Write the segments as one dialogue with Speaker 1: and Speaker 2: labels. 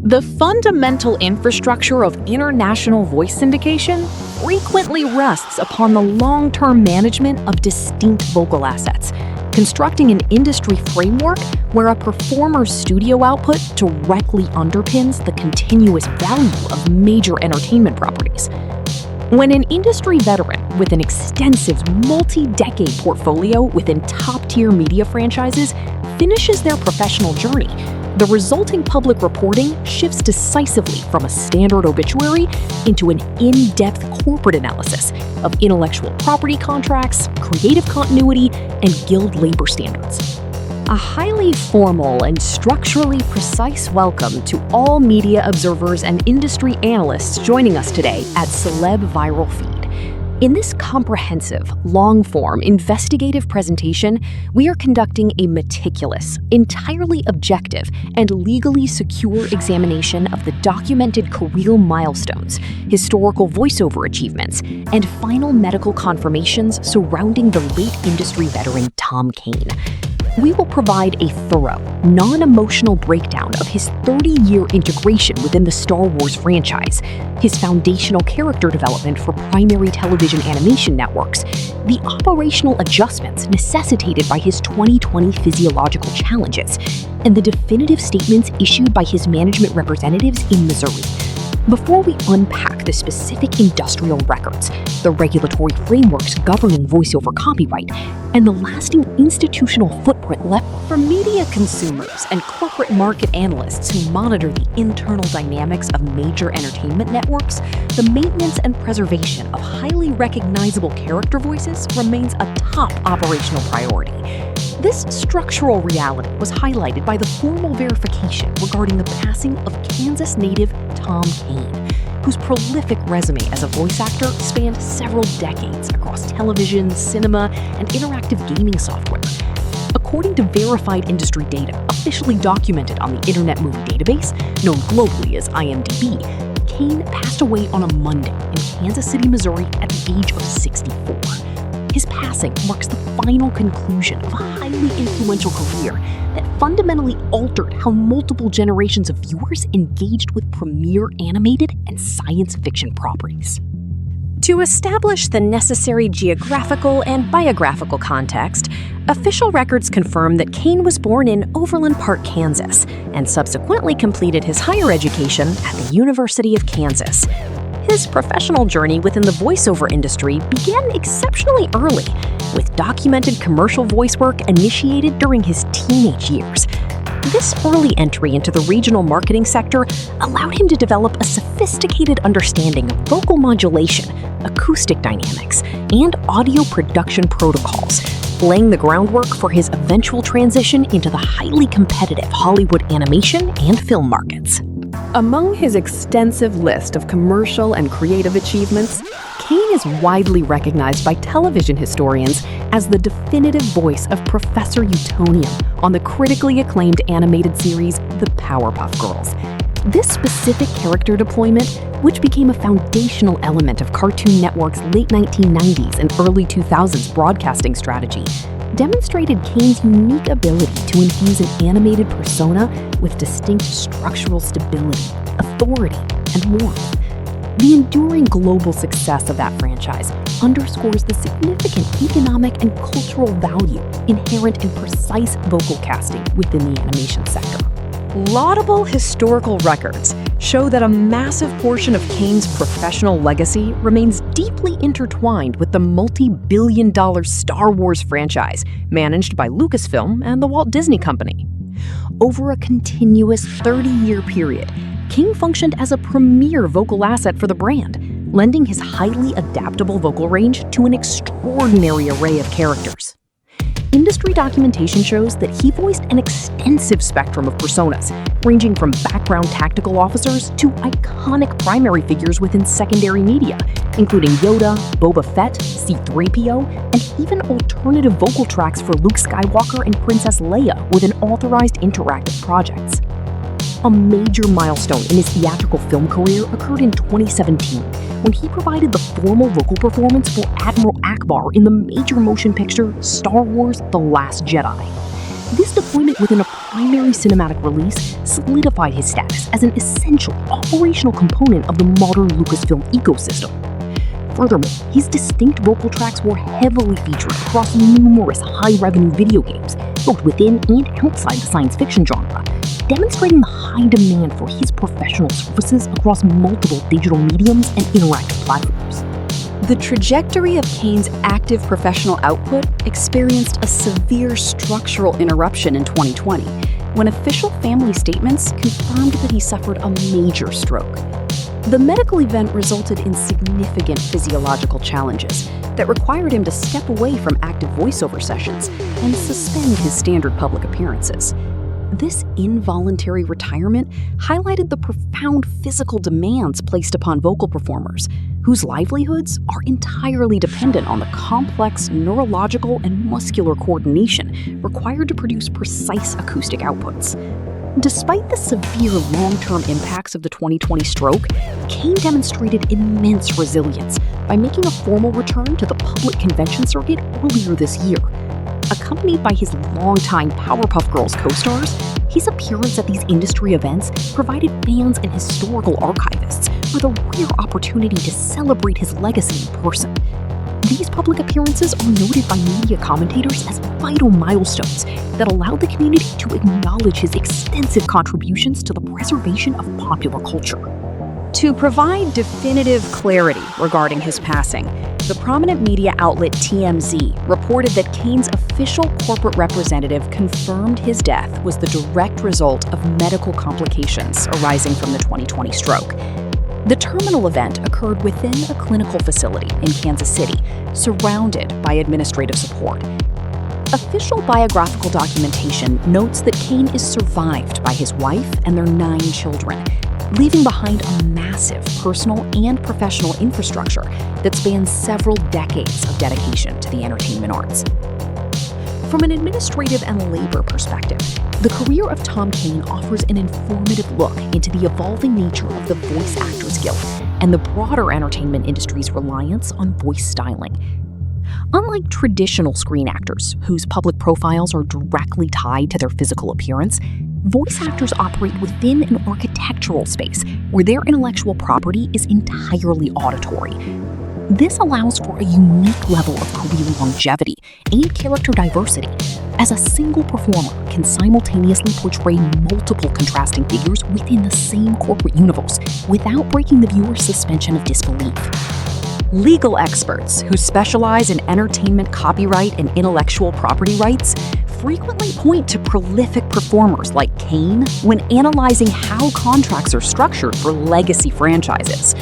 Speaker 1: The fundamental infrastructure of international voice syndication frequently rests upon the long-term management of distinct vocal assets, constructing an industry framework where a performer's studio output directly underpins the continuous value of major entertainment properties. When an industry veteran with an extensive multi-decade portfolio within top-tier media franchises finishes their professional journey, the resulting public reporting shifts decisively from a standard obituary into an in-depth corporate analysis of intellectual property contracts, creative continuity, and guild labor standards. A highly formal and structurally precise welcome to all media observers and industry analysts joining us today at Celeb Viral Feed. In this comprehensive, long-form, investigative presentation, we are conducting a meticulous, entirely objective, and legally secure examination of the documented career milestones, historical voiceover achievements, and final medical confirmations surrounding the late industry veteran Tom Kane. We will provide a thorough, non-emotional breakdown of his 30-year integration within the Star Wars franchise, his foundational character development for primary television animation networks, the operational adjustments necessitated by his 2020 physiological challenges, and the definitive statements issued by his management representatives in Missouri. Before we unpack the specific industrial records, the regulatory frameworks governing voiceover copyright, and the lasting institutional footprint left for media consumers and corporate market analysts who monitor the internal dynamics of major entertainment networks, the maintenance and preservation of highly recognizable character voices remains a top operational priority. This structural reality was highlighted by the formal verification regarding the passing of Kansas native Tom Kane, whose prolific resume as a voice actor spanned several decades across television, cinema, and interactive gaming software. According to verified industry data officially documented on the Internet Movie Database, known globally as IMDb, Kane passed away on a Monday in Kansas City, Missouri at the age of 64. His passing marks the final conclusion of a highly influential career that fundamentally altered how multiple generations of viewers engaged with premier animated and science fiction properties. To establish the necessary geographical and biographical context, official records confirm that Kane was born in Overland Park, Kansas, and subsequently completed his higher education at the University of Kansas. His professional journey within the voiceover industry began exceptionally early, with documented commercial voice work initiated during his teenage years. This early entry into the regional marketing sector allowed him to develop a sophisticated understanding of vocal modulation, acoustic dynamics, and audio production protocols, laying the groundwork for his eventual transition into the highly competitive Hollywood animation and film markets. Among his extensive list of commercial and creative achievements, Kane is widely recognized by television historians as the definitive voice of Professor Utonium on the critically acclaimed animated series The Powerpuff Girls. This specific character deployment, which became a foundational element of Cartoon Network's late 1990s and early 2000s broadcasting strategy, demonstrated Kane's unique ability to infuse an animated persona with distinct structural stability, authority, and warmth. The enduring global success of that franchise underscores the significant economic and cultural value inherent in precise vocal casting within the animation sector. Laudable historical records show that a massive portion of Kane's professional legacy remains deeply intertwined with the multi-billion-dollar Star Wars franchise managed by Lucasfilm and the Walt Disney Company. Over a continuous 30-year period, Kane functioned as a premier vocal asset for the brand, lending his highly adaptable vocal range to an extraordinary array of characters. Industry documentation shows that he voiced an extensive spectrum of personas, ranging from background tactical officers to iconic primary figures within secondary media, including Yoda, Boba Fett, C-3PO, and even alternative vocal tracks for Luke Skywalker and Princess Leia within authorized interactive projects. A major milestone in his theatrical film career occurred in 2017, when he provided the formal vocal performance for Admiral Akbar in the major motion picture Star Wars: The Last Jedi. This deployment within a primary cinematic release solidified his status as an essential operational component of the modern Lucasfilm ecosystem. Furthermore, his distinct vocal tracks were heavily featured across numerous high-revenue video games, both within and outside the science fiction genre, demonstrating the high demand for his professional services across multiple digital mediums and interactive platforms.
Speaker 2: The trajectory of Kane's active professional output experienced a severe structural interruption in 2020, when official family statements confirmed that he suffered a major stroke. The medical event resulted in significant physiological challenges that required him to step away from active voiceover sessions and suspend his standard public appearances. This involuntary retirement highlighted the profound physical demands placed upon vocal performers, whose livelihoods are entirely dependent on the complex neurological and muscular coordination required to produce precise acoustic outputs. Despite the severe long-term impacts of the 2020 stroke, Kane demonstrated immense resilience by making a formal return to the public convention circuit earlier this year. Accompanied by his longtime Powerpuff Girls co-stars, his appearance at these industry events provided fans and historical archivists with a rare opportunity to celebrate his legacy in person. These public appearances are noted by media commentators as vital milestones that allowed the community to acknowledge his extensive contributions to the preservation of popular culture. To provide definitive clarity regarding his passing, the prominent media outlet TMZ reported that Kane's official corporate representative confirmed his death was the direct result of medical complications arising from the 2020 stroke. The terminal event occurred within a clinical facility in Kansas City, surrounded by administrative support. Official biographical documentation notes that Kane is survived by his wife and their 9 children, leaving behind a massive personal and professional infrastructure that spans several decades of dedication to the entertainment arts. From an administrative and labor perspective, the career of Tom Kane offers an informative look into the evolving nature of the Voice Actors Guild and the broader entertainment industry's reliance on voice styling. Unlike traditional screen actors, whose public profiles are directly tied to their physical appearance, voice actors operate within an architectural space where their intellectual property is entirely auditory. This allows for a unique level of career longevity and character diversity, as a single performer can simultaneously portray multiple contrasting figures within the same corporate universe without breaking the viewer's suspension of disbelief. Legal experts who specialize in entertainment copyright and intellectual property rights frequently point to prolific performers like Kane when analyzing how contracts are structured for legacy franchises.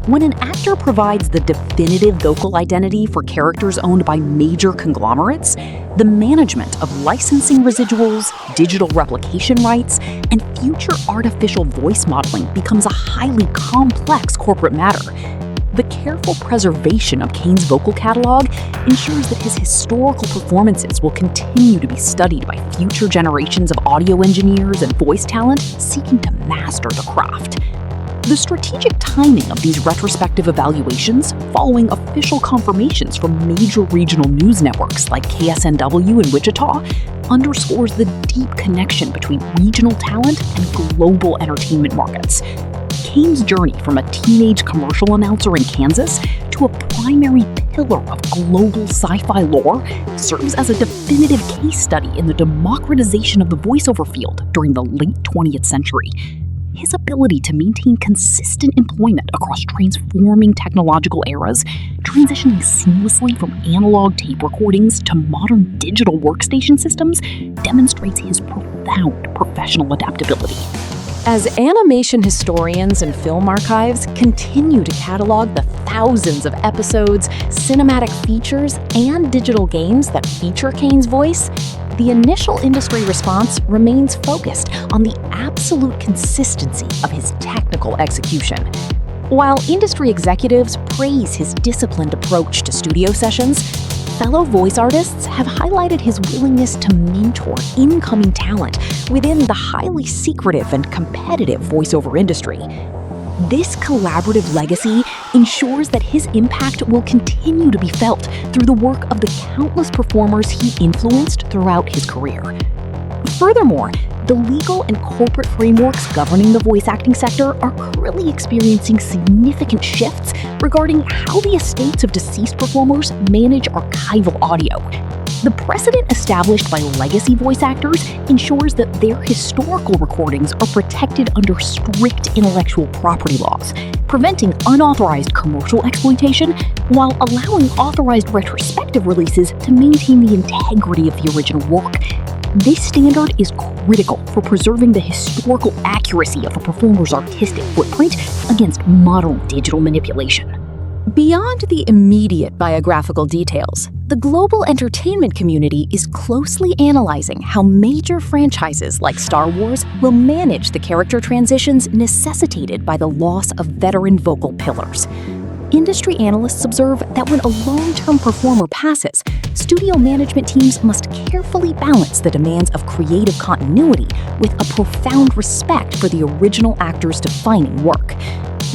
Speaker 2: When an actor provides the definitive vocal identity for characters owned by major conglomerates, the management of licensing residuals, digital replication rights, and future artificial voice modeling becomes a highly complex corporate matter. The careful preservation of Kane's vocal catalog ensures that his historical performances will continue to be studied by future generations of audio engineers and voice talent seeking to master the craft. The strategic timing of these retrospective evaluations, following official confirmations from major regional news networks like KSNW in Wichita, underscores the deep connection between regional talent and global entertainment markets. Kane's journey from a teenage commercial announcer in Kansas to a primary pillar of global sci-fi lore serves as a definitive case study in the democratization of the voiceover field during the late 20th century. His ability to maintain consistent employment across transforming technological eras, transitioning seamlessly from analog tape recordings to modern digital workstation systems, demonstrates his profound professional adaptability. As animation historians and film archives continue to catalog the thousands of episodes, cinematic features, and digital games that feature Kane's voice, the initial industry response remains focused on the absolute consistency of his technical execution. While industry executives praise his disciplined approach to studio sessions, fellow voice artists have highlighted his willingness to mentor incoming talent within the highly secretive and competitive voiceover industry. This collaborative legacy ensures that his impact will continue to be felt through the work of the countless performers he influenced throughout his career.
Speaker 1: Furthermore, the legal and corporate frameworks governing the voice acting sector are currently experiencing significant shifts regarding how the estates of deceased performers manage archival audio. The precedent established by legacy voice actors ensures that their historical recordings are protected under strict intellectual property laws, preventing unauthorized commercial exploitation while allowing authorized retrospective releases to maintain the integrity of the original work. This standard is critical for preserving the historical accuracy of a performer's artistic footprint against modern digital manipulation. Beyond the immediate biographical details, the global entertainment community is closely analyzing how major franchises like Star Wars will manage the character transitions necessitated by the loss of veteran vocal pillars. Industry analysts observe that when a long-term performer passes, studio management teams must carefully balance the demands of creative continuity with a profound respect for the original actor's defining work.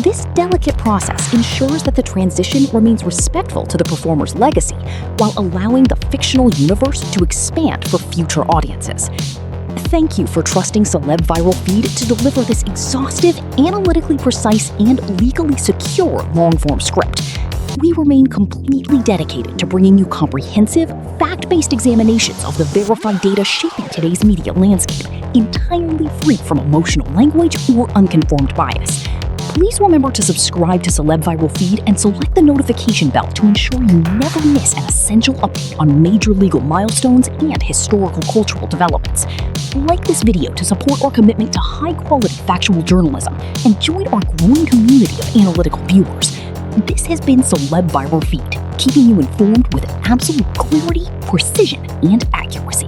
Speaker 1: This delicate process ensures that the transition remains respectful to the performer's legacy while allowing the fictional universe to expand for future audiences. Thank you for trusting Celeb Viral Feed to deliver this exhaustive, analytically precise, and legally secure long-form script. We remain completely dedicated to bringing you comprehensive, fact-based examinations of the verified data shaping today's media landscape, entirely free from emotional language or unconformed bias. Please remember to subscribe to Celeb Viral Feed and select the notification bell to ensure you never miss an essential update on major legal milestones and historical cultural developments. Like this video to support our commitment to high-quality factual journalism and join our growing community of analytical viewers. This has been Celeb Viral Feed, keeping you informed with absolute clarity, precision, and accuracy.